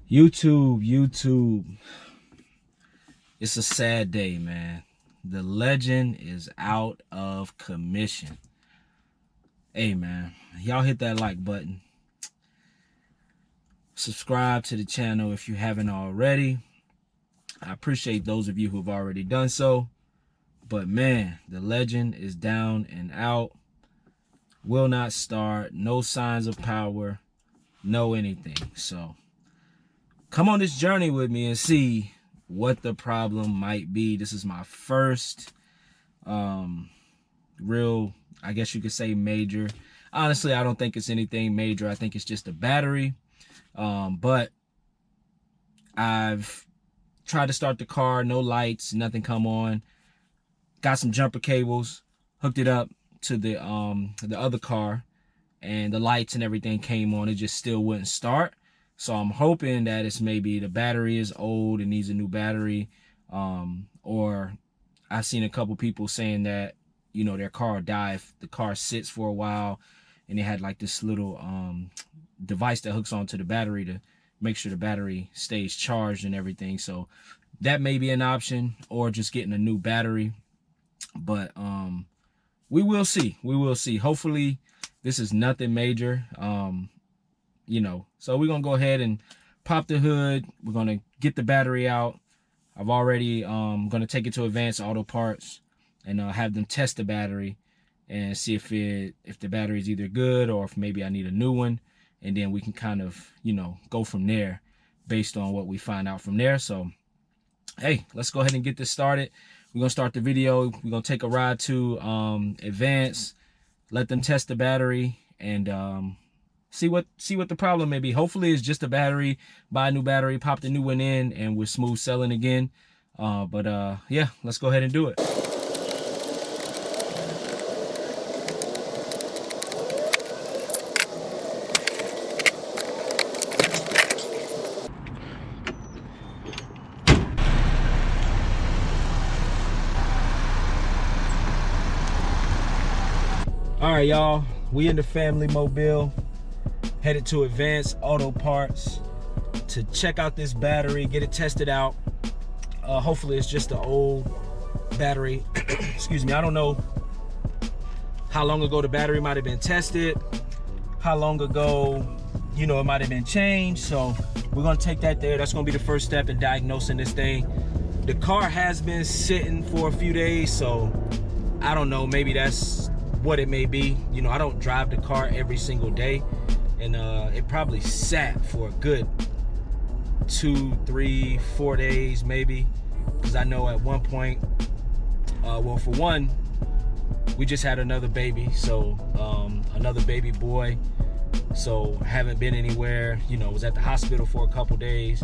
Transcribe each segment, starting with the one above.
YouTube. It's a sad day, man. The legend is out of commission. Hey, man, y'all hit that like button. Subscribe to the channel if you haven't already. I appreciate those of you who have already done so. But man, the legend is down and out. Will not start. No signs of power. No anything. So come on this journey with me and see what the problem might be. This is my first real, I guess you could say, major. Honestly, I don't think it's anything major. I think it's just a battery. But I've tried to start the car, no lights, nothing come on. Got some jumper cables, hooked it up to the other car, and the lights and everything came on. It just still wouldn't start. So I'm hoping that it's maybe the battery is old and needs a new battery, or I've seen a couple people saying that, you know, their car will die if the car sits for a while, and they had like this little device that hooks onto the battery to make sure the battery stays charged and everything. So that may be an option, or just getting a new battery. But we will see. Hopefully this is nothing major. You know, so we're gonna go ahead and pop the hood. We're gonna get the battery out. I've already gonna take it to Advanced Auto Parts and have them test the battery and see if the battery is either good or if maybe I need a new one, and then we can kind of, you know, go from there based on what we find out from there. So hey, let's go ahead and get this started. We're gonna start the video. We're gonna take a ride to Advanced, let them test the battery, and see what the problem may be. Hopefully it's just a battery. Buy a new battery, pop the new one in, and we're smooth selling again. But yeah, let's go ahead and do it. All right, y'all, we in the family mobile, headed to Advanced Auto Parts to check out this battery, get it tested out. Hopefully it's just an old battery. Excuse me, I don't know how long ago the battery might have been tested, how long ago, you know, it might have been changed. So we're gonna take that there. That's gonna be the first step in diagnosing this thing. The car has been sitting for a few days, so I don't know, maybe that's what it may be. You know, I don't drive the car every single day, and it probably sat for a good 2, 3, 4 days maybe, because I know at one point, well, for one, we just had another baby, so another baby boy, so haven't been anywhere. You know, was at the hospital for a couple days,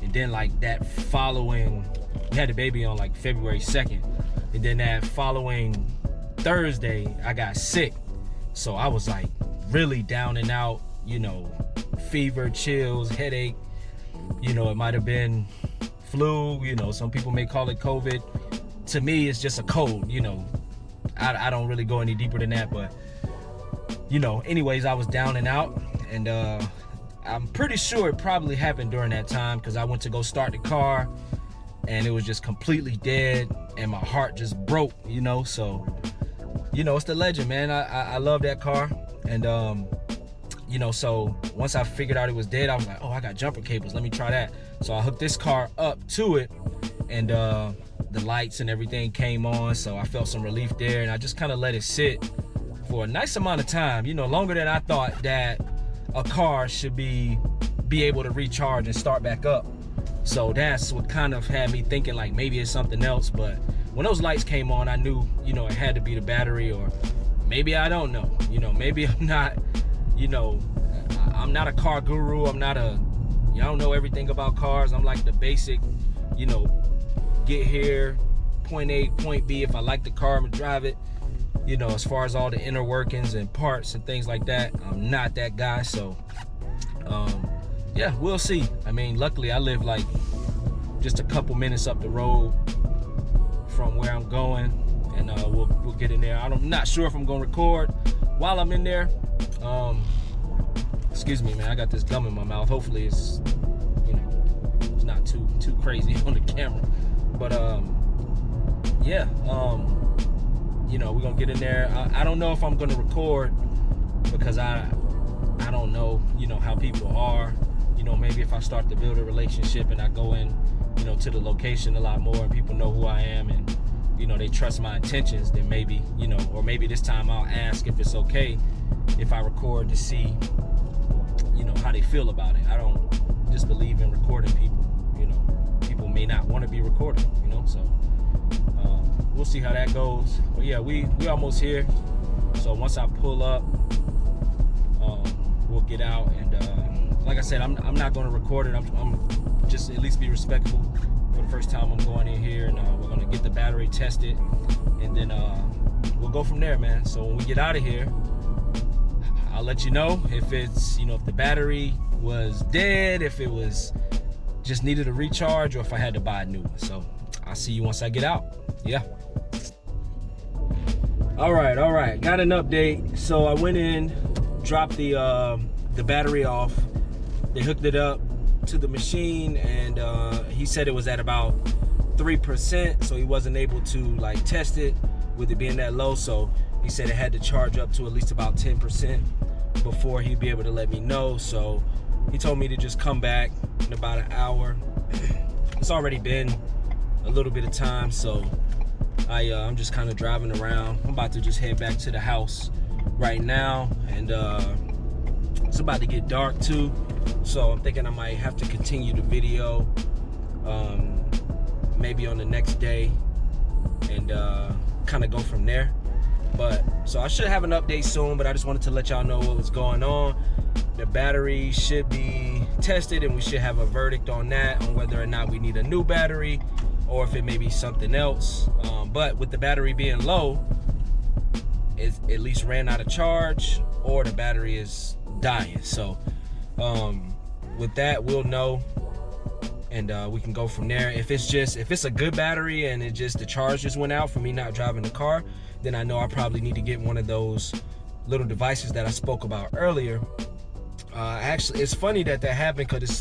and then like that following, we had the baby on like February 2nd, and then that following Thursday I got sick. So I was like really down and out, you know, fever, chills, headache. You know, it might have been flu, you know, some people may call it COVID. To me, it's just a cold, you know. I don't really go any deeper than that, but you know, anyways, I was down and out, and I'm pretty sure it probably happened during that time, because I went to go start the car and it was just completely dead, and my heart just broke, you know. So, you know, it's the legend, man. I love that car, and you know, so once I figured out it was dead, I was like, oh, I got jumper cables, let me try that. So I hooked this car up to it, and the lights and everything came on, so I felt some relief there, and I just kind of let it sit for a nice amount of time, you know, longer than I thought that a car should be able to recharge and start back up. So that's what kind of had me thinking like maybe it's something else. But when those lights came on, I knew, you know, it had to be the battery, or maybe I don't know, you know, maybe I'm not, you know, I'm not a car guru. I'm not a, you know, I don't know everything about cars. I'm like the basic, you know, get here, point A, point B. If I like the car, I'm gonna drive it. You know, as far as all the inner workings and parts and things like that, I'm not that guy. So yeah, we'll see. I mean, luckily I live like just a couple minutes up the road from where I'm going, and we'll get in there. I'm not sure if I'm gonna record while I'm in there. Excuse me, man, I got this gum in my mouth. Hopefully it's, you know, crazy on the camera. But yeah, you know, we're gonna get in there. I don't know if I'm gonna record because I don't know, you know, how people are. You know, maybe if I start to build a relationship and I go in, you know, to the location a lot more and people know who I am and, you know, they trust my intentions, then maybe, you know, or maybe this time I'll ask if it's okay if I record to see, you know, how they feel about it. I don't just believe in recording people. You know, people may not want to be recorded, you know, so we'll see how that goes. But yeah, we almost here. So once I pull up, we'll get out, and like I said, I'm not going to record it. I'm just at least be respectful for the first time I'm going in here, and we're going to get the battery tested, and then we'll go from there, man. So when we get out of here, I'll let you know if it's, you know, if the battery was dead, if it was just needed a recharge, or if I had to buy a new one. So I'll see you once I get out. Yeah. All right. Got an update. So I went in, dropped the battery off. They hooked it up to the machine, and he said it was at about 3%, so he wasn't able to like test it with it being that low. So he said it had to charge up to at least about 10% before he'd be able to let me know. So he told me to just come back in about an hour. It's already been a little bit of time, so I'm just kind of driving around. I'm about to just head back to the house right now, and it's about to get dark too, so I'm thinking I might have to continue the video maybe on the next day, and kind of go from there. But so I should have an update soon, but I just wanted to let y'all know what was going on. The battery should be tested, and we should have a verdict on that, on whether or not we need a new battery or if it may be something else. But with the battery being low, it at least ran out of charge, or the battery is dying. So with that, we'll know, and we can go from there. If it's a good battery and the charge just went out from me not driving the car, then I know I probably need to get one of those little devices that I spoke about earlier. Actually, it's funny that happened, because as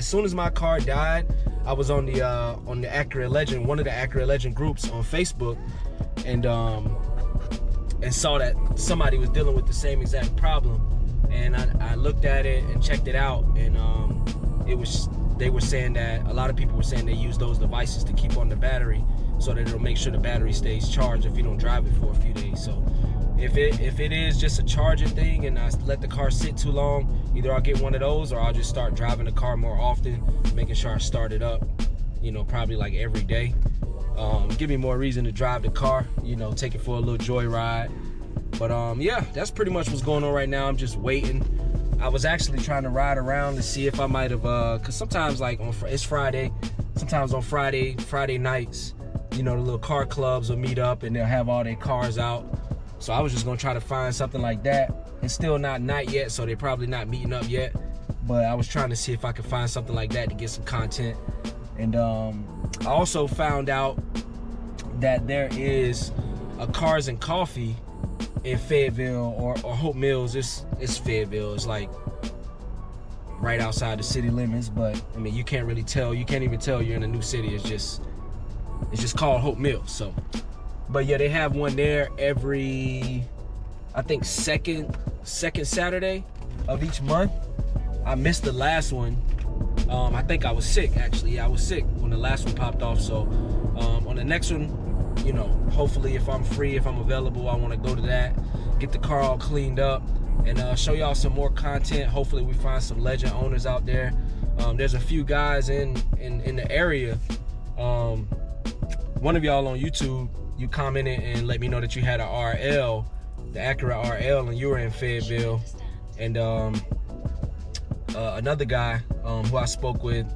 soon as my car died, I was on the Acura Legend, one of the Acura Legend groups on Facebook, and saw that somebody was dealing with the same exact problem, and I looked at it and checked it out, and they were saying that a lot of people were saying they use those devices to keep on the battery so that it'll make sure the battery stays charged if you don't drive it for a few days. So if it is just a charging thing and I let the car sit too long, either I'll get one of those or I'll just start driving the car more often, making sure I start it up, you know, probably like every day. Give me more reason to drive the car, you know, take it for a little joyride. But yeah, that's pretty much what's going on right now. I'm just waiting. I was actually trying to ride around to see if I might have, cause sometimes like it's Friday, sometimes on Friday nights, you know, the little car clubs will meet up and they'll have all their cars out. So I was just gonna try to find something like that. It's still not night yet, so they're probably not meeting up yet. But I was trying to see if I could find something like that to get some content. And I also found out that there is a Cars and Coffee in Fayetteville or Hope Mills. It's Fayetteville. It's like right outside the city limits, but I mean, you can't really tell. You can't even tell you're in a new city. It's just called Hope Mills. So, but yeah, they have one there every, I think, second Saturday of each month. I missed the last one. I think I was sick, actually. Yeah, I was sick when the last one popped off. So on the next one, you know, hopefully if I'm free, if I'm available, I want to go to that, get the car all cleaned up, and show y'all some more content. Hopefully we find some Legend owners out there. There's a few guys in the area. One of y'all on YouTube, you commented and let me know that you had a RL, the Acura RL, and you were in Fayetteville. And another guy who I spoke with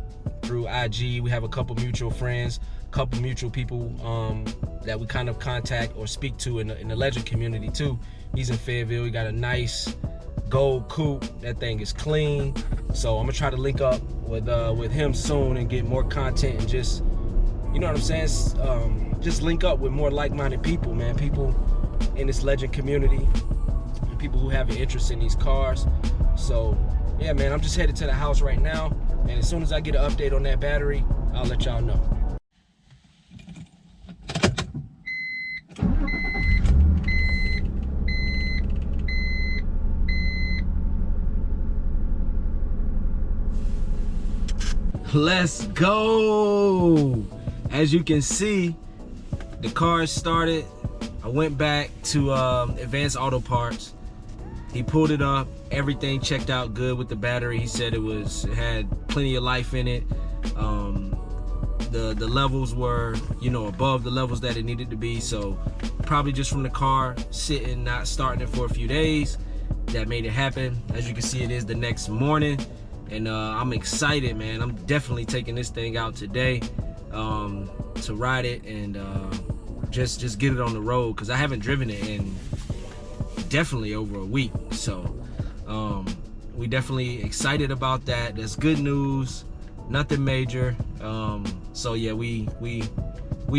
through IG, we have a couple mutual friends, couple mutual people that we kind of contact or speak to in the Legend community too. He's in Fayetteville. He got a nice gold coupe. That thing is clean. So I'm gonna try to link up with him soon and get more content and just, you know what I'm saying, just link up with more like-minded people, man. People in this Legend community, people who have an interest in these cars. So yeah, man, I'm just headed to the house right now, and as soon as I get an update on that battery, I'll let y'all know. Let's go. As you can see, the car started. I went back to Advanced Auto Parts. He pulled it up, everything checked out good with the battery. He said it had plenty of life in it. The levels were, you know, above the levels that it needed to be. So probably just from the car sitting, not starting it for a few days, that made it happen. As you can see, it is the next morning, and I'm excited, man. I'm definitely taking this thing out today to ride it and just get it on the road, because I haven't driven it in definitely over a week. So we definitely excited about that. That's good news, nothing major. So yeah, we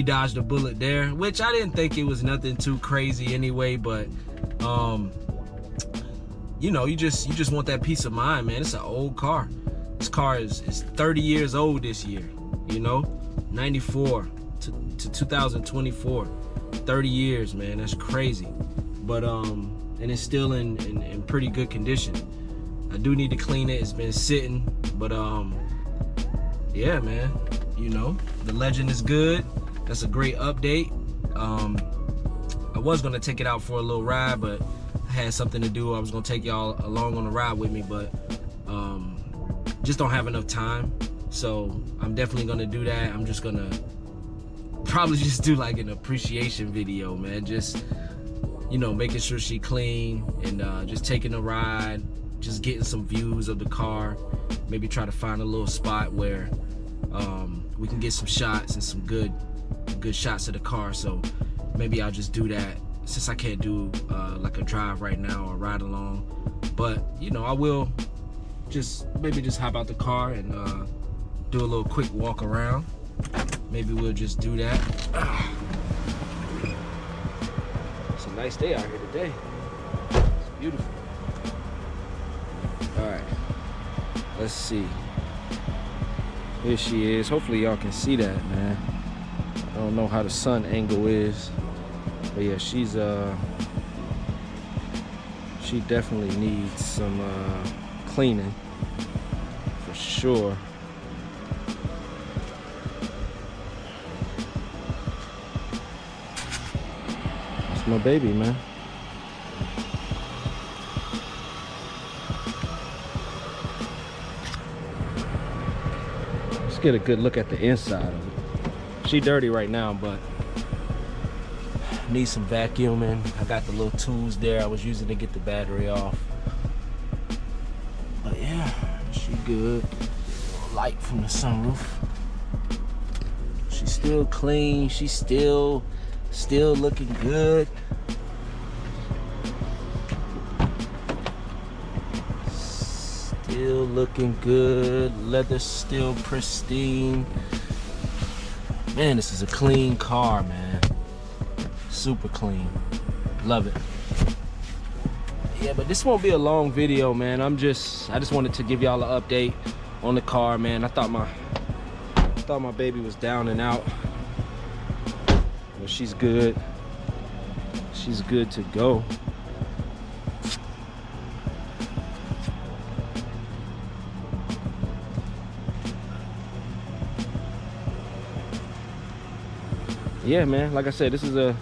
dodged a bullet there, which I didn't think it was nothing too crazy anyway, but you know, you just want that peace of mind, man. It's an old car. This car is 30 years old this year, you know, 94 to 2024, 30 years, man. That's crazy. But and it's still in pretty good condition. I do need to clean it. It's been sitting, but yeah, man, you know, the Legend is good. That's a great update. I was gonna take it out for a little ride, but I had something to do. I was gonna take y'all along on the ride with me, but just don't have enough time. So I'm definitely gonna do that. I'm just gonna probably just do like an appreciation video, man. Just, you know, making sure she clean and just taking a ride, just getting some views of the car. Maybe try to find a little spot where we can get some shots and some good shots of the car. So maybe I'll just do that, since I can't do like a drive right now or ride along. But you know, I will maybe just hop out the car and do a little quick walk around. Maybe we'll just do that. It's a nice day out here today. It's beautiful. All right, let's see. Here she is. Hopefully y'all can see that, man. I don't know how the sun angle is, but yeah, she definitely needs some cleaning for sure. It's my baby, man. Let's get a good look at the inside of it. She dirty right now, but need some vacuuming. I got the little tools there I was using to get the battery off. But yeah, she good. Light from the sunroof. She's still clean. She's still looking good. Still looking good. Leather still pristine. Man, this is a clean car, man. Super clean. Love it. Yeah, but this won't be a long video, man. I just wanted to give y'all an update on the car, man. I thought my baby was down and out. But she's good. She's good to go. Yeah, man, like I said, this is a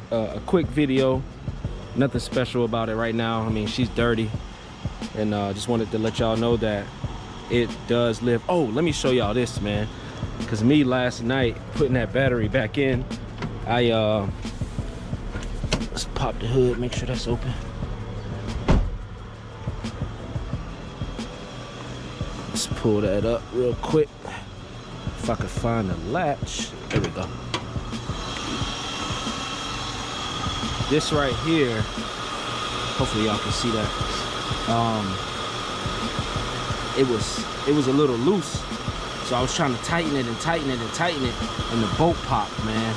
quick video. Nothing special about it right now. I mean, she's dirty, and just wanted to let y'all know that it does live. Oh, let me show y'all this, man, because me last night putting that battery back in, let's pop the hood, make sure that's open. Let's pull that up real quick. If I could find the latch. There we go. This right here, hopefully y'all can see that. It was a little loose, so I was trying to tighten it and tighten it and tighten it, and the bolt popped, man.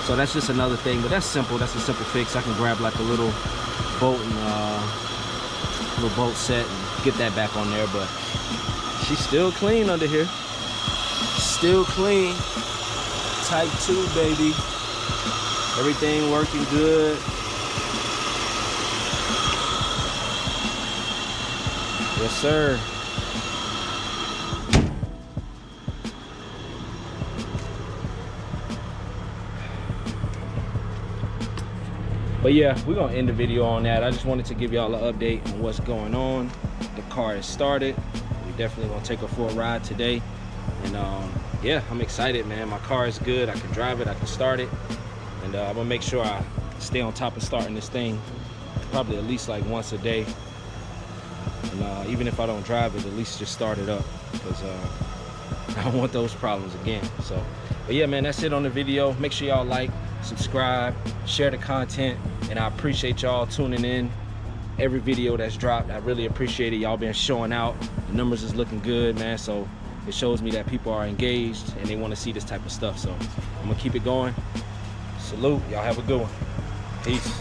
So that's just another thing, but that's simple. That's a simple fix. I can grab like a little bolt and little bolt set and get that back on there. But she's still clean under here. Still clean. Type 2, baby. Everything working good. Yes, sir. But yeah, we're gonna end the video on that. I just wanted to give y'all an update on what's going on. The car is started. We definitely gonna take her for a ride today. And yeah, I'm excited, man. My car is good. I can drive it, I can start it. And I'm gonna make sure I stay on top of starting this thing probably at least like once a day. And even if I don't drive it, at least just start it up, because I don't want those problems again. So, but yeah, man, that's it on the video. Make sure y'all like, subscribe, share the content, and I appreciate y'all tuning in every video that's dropped. I really appreciate it. Y'all been showing out. The numbers is looking good, man. So it shows me that people are engaged and they want to see this type of stuff. So I'm gonna keep it going. Salute. Y'all have a good one. Peace.